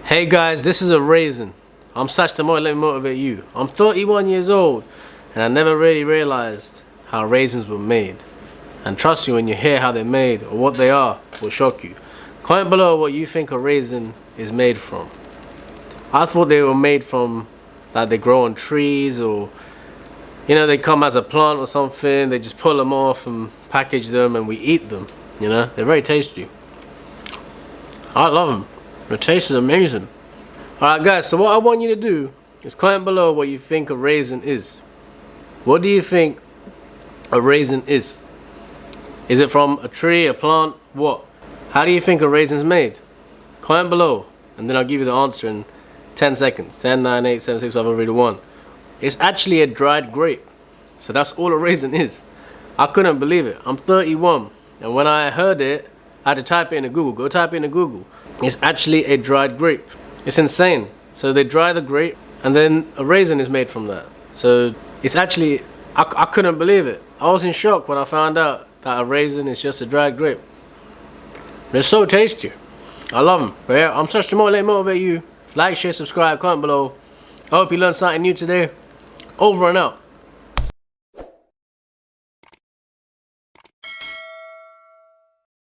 Hey guys, this is a raisin. I'm Sachthemotive, let me motivate you. I'm 31 years old and I never really realized how raisins were made. And trust me, when you hear how they're made or what they are, it will shock you. Comment below what you think a raisin is made from. I thought they were made from, like they grow on trees, or you know, they come as a plant or something. They just pull them off and package them and we eat them. You know, they're very tasty. I love them. The taste is amazing. Alright guys, so what I want you to do is comment below what you think a raisin is. What do you think a raisin is? Is it from a tree, a plant, what? How do you think a raisin's made? Comment below and then I'll give you the answer in 10 seconds. 10, 9, 8, 7, 6, 5, 4, 3, 2, 1. It's actually a dried grape. So that's all a raisin is. I couldn't believe it. I'm 31 and when I heard it, I had to type it into Google. Go type it into Google. It's actually a dried grape. It's insane. So they dry the grape and then a raisin is made from that. So it's actually, I couldn't believe it. I was in shock when I found out that a raisin is just a dried grape. They're so tasty. I love them. But yeah, I'm such a motivate you. Like, share, subscribe, comment below. I hope you learned something new today. Over and out.